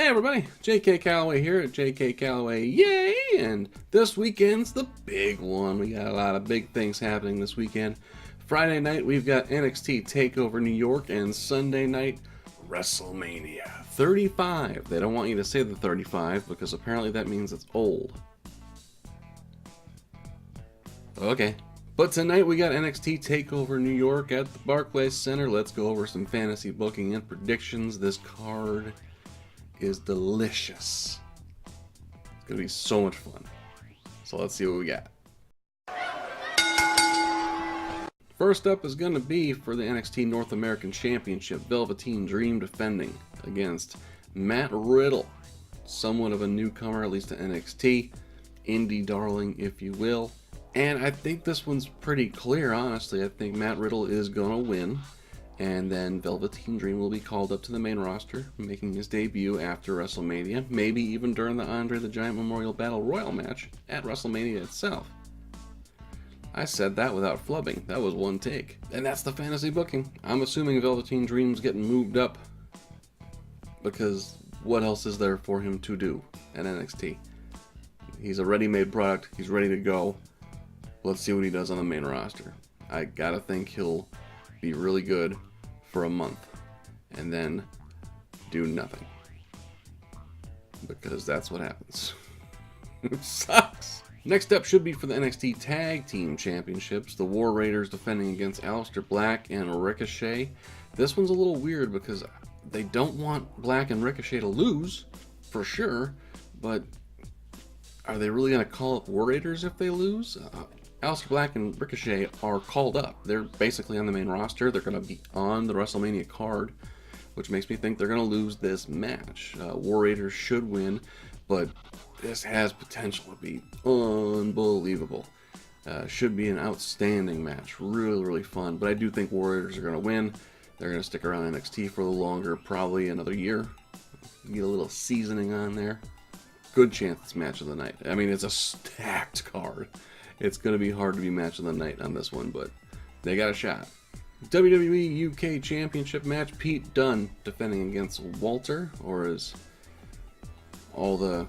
Hey everybody, JK Calloway here at JK Calloway, yay! And this weekend's the big one. We got a lot of big things happening this weekend. Friday night we've got NXT TakeOver New York, and Sunday night WrestleMania 35. They don't want you to say the 35 because apparently that means it's old. Okay. But tonight we got NXT TakeOver New York at the Barclays Center. Let's go over some fantasy booking and predictions. This card is delicious. It's gonna be so much fun. So let's see what we got. First up is gonna be for the NXT North American Championship, Velveteen Dream defending against Matt Riddle, somewhat of a newcomer, at least to NXT, indie darling if you will. And I think this one's pretty clear, honestly. I think Matt Riddle is gonna win, and then Velveteen Dream will be called up to the main roster, making his debut after WrestleMania, maybe even during the Andre the Giant Memorial Battle Royal match at WrestleMania itself. I said that without flubbing. That was one take. And that's the fantasy booking. I'm assuming Velveteen Dream's getting moved up, because what else is there for him to do at NXT? He's a ready-made product. He's ready to go. Let's see what he does on the main roster. I gotta think he'll be really good for a month and then do nothing, because that's what happens. It sucks. Next up should be for the NXT Tag Team Championships, the War Raiders defending against Aleister Black and Ricochet. This one's a little weird because they don't want Black and Ricochet to lose, for sure, but are they really going to call it War Raiders if they lose? Aleister Black and Ricochet are called up. They're basically on the main roster. They're going to be on the WrestleMania card, which makes me think they're going to lose this match. War Raiders should win, but this has potential to be unbelievable. Should be an outstanding match. Really, really fun. But I do think War Raiders are going to win. They're going to stick around NXT for a little longer, probably another year. Get a little seasoning on there. Good chance it's match of the night. I mean, it's a stacked card. It's going to be hard to be match of the night on this one, but they got a shot. WWE UK Championship match, Pete Dunne defending against Walter, or as all the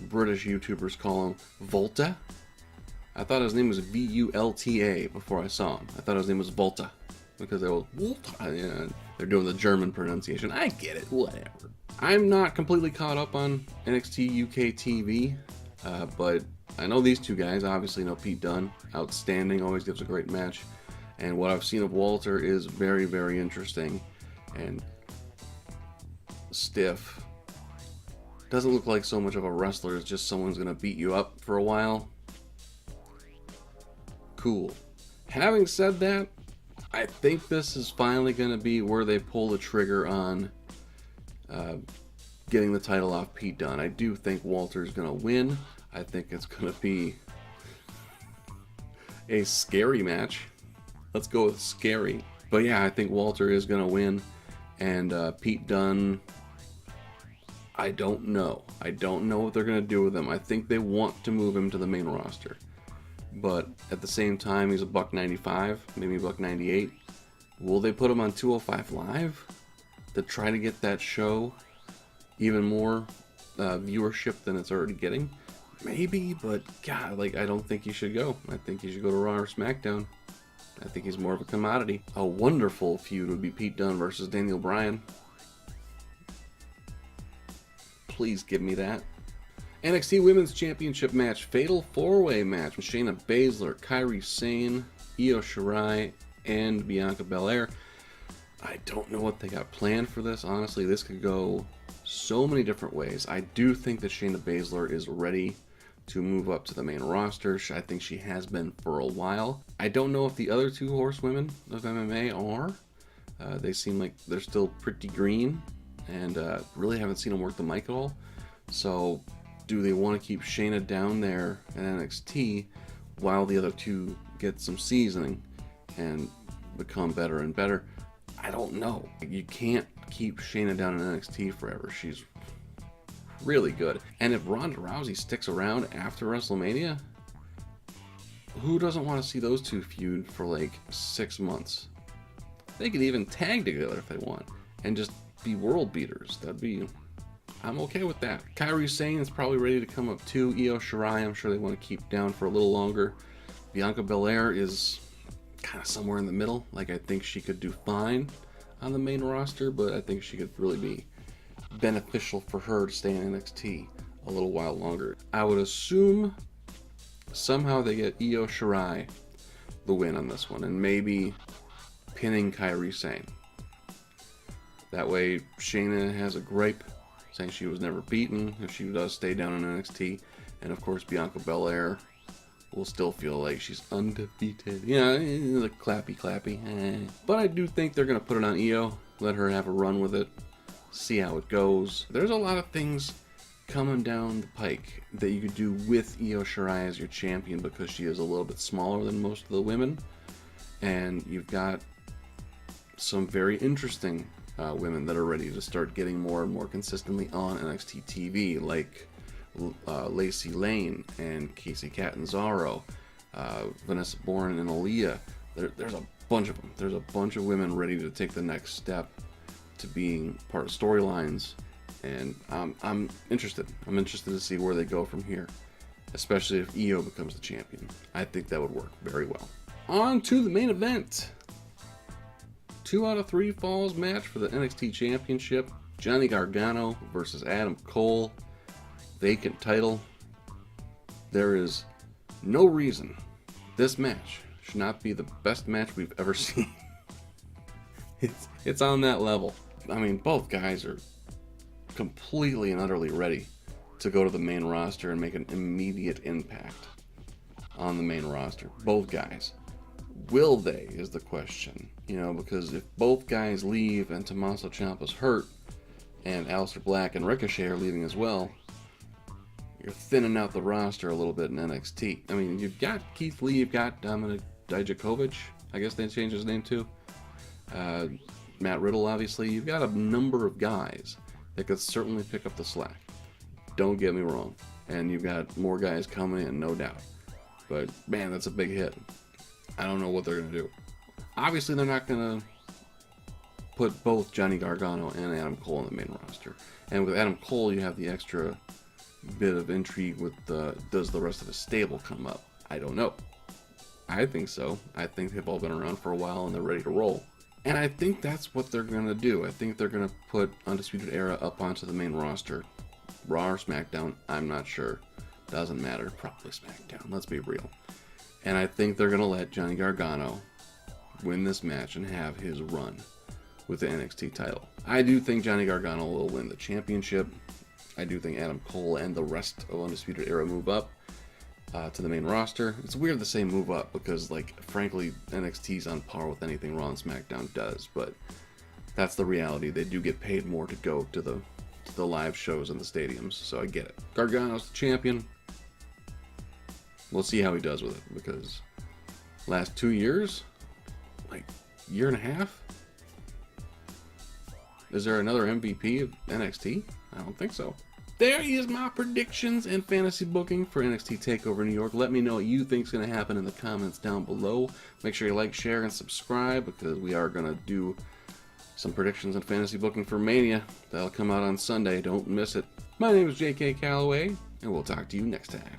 British YouTubers call him, Volta. I thought his name was V-U-L-T-A before I saw him. I thought his name was Volta, because they were Volta. Yeah, they're doing the German pronunciation. I get it, whatever. I'm not completely caught up on NXT UK TV, but I know these two guys. Obviously know Pete Dunne, outstanding, always gives a great match. And what I've seen of Walter is very, very interesting and stiff. Doesn't look like so much of a wrestler. It's just someone's going to beat you up for a while. Cool. Having said that, I think this is finally going to be where they pull the trigger on getting the title off Pete Dunne. I do think Walter's going to win. I think it's going to be a scary match. Let's go with scary. But yeah, I think Walter is going to win. And Pete Dunne, I don't know. I don't know what they're going to do with him. I think they want to move him to the main roster. But at the same time, he's a $1.95, maybe $1.98. Will they put him on 205 Live to try to get that show even more viewership than it's already getting? Maybe, but God, like, I don't think he should go. I think he should go to Raw or SmackDown. I think he's more of a commodity. A wonderful feud would be Pete Dunne versus Daniel Bryan. Please give me that. NXT Women's Championship match, Fatal 4-Way match. Shayna Baszler, Kairi Sane, Io Shirai, and Bianca Belair. I don't know what they got planned for this. Honestly, this could go so many different ways. I do think that Shayna Baszler is ready to move up to the main roster. I think she has been for a while. I don't know if the other two horsewomen of MMA are. They seem like they're still pretty green, and really haven't seen them work the mic at all. So do they want to keep Shayna down there at NXT while the other two get some seasoning and become better and better? I don't know. You can't keep Shayna down in NXT forever. She's really good. And if Ronda Rousey sticks around after WrestleMania, who doesn't want to see those two feud for like 6 months? They could even tag together if they want and just be world beaters. That'd be I'm okay with that. Kairi Sane is probably ready to come up too. Io Shirai, I'm sure they want to keep down for a little longer. Bianca Belair is kind of somewhere in the middle. Like, I think she could do fine on the main roster, but I think she could really be beneficial for her to stay in NXT a little while longer. I would assume somehow they get Io Shirai the win on this one, and maybe pinning Kairi Sane. That way Shayna has a gripe saying she was never beaten if she does stay down in NXT, and of course Bianca Belair will still feel like she's undefeated. Yeah, the clappy. But I do think they're going to put it on Io, let her have a run with it, see how it goes. There's a lot of things coming down the pike that you could do with Io Shirai as your champion, because she is a little bit smaller than most of the women, and you've got some very interesting women that are ready to start getting more and more consistently on NXT TV, like Lacey Lane and Casey Catanzaro, Vanessa Bourne and Aaliyah. There's a bunch of them. There's a bunch of women ready to take the next step to being part of storylines, and I'm interested. I'm interested to see where they go from here, especially if Io becomes the champion. I think that would work very well. On to the main event. 2 out of 3 falls match for the NXT Championship. Johnny Gargano versus Adam Cole. Vacant title. There is no reason this match should not be the best match we've ever seen. It's on that level. I mean, both guys are completely and utterly ready to go to the main roster and make an immediate impact on the main roster. Both guys. Will they is the question, because if both guys leave and Tommaso Ciampa's hurt and Aleister Black and Ricochet are leaving as well, you're thinning out the roster a little bit in NXT. I mean, you've got Keith Lee, you've got Dominik Dijakovic, I guess they changed his name too. Matt Riddle, obviously. You've got a number of guys that could certainly pick up the slack. Don't get me wrong. And you've got more guys coming in, no doubt. But, man, that's a big hit. I don't know what they're going to do. Obviously, they're not going to put both Johnny Gargano and Adam Cole on the main roster. And with Adam Cole, you have the extra bit of intrigue with does the rest of his stable come up? I don't know. I think so. I think they've all been around for a while and they're ready to roll. And I think that's what they're going to do. I think they're going to put Undisputed Era up onto the main roster. Raw or SmackDown, I'm not sure. Doesn't matter. Probably SmackDown. Let's be real. And I think they're going to let Johnny Gargano win this match and have his run with the NXT title. I do think Johnny Gargano will win the championship. I do think Adam Cole and the rest of Undisputed Era move up to the main roster. It's weird to say move up because, frankly, NXT's on par with anything Raw and SmackDown does, but that's the reality. They do get paid more to go to the live shows in the stadiums, so I get it. Gargano's the champion. We'll see how he does with it, because last 2 years, year and a half, is there another MVP of NXT? I don't think so. There is my predictions and fantasy booking for NXT TakeOver New York. Let me know what you think is going to happen in the comments down below. Make sure you like, share, and subscribe, because we are going to do some predictions and fantasy booking for Mania. That'll come out on Sunday. Don't miss it. My name is JK Calloway, and we'll talk to you next time.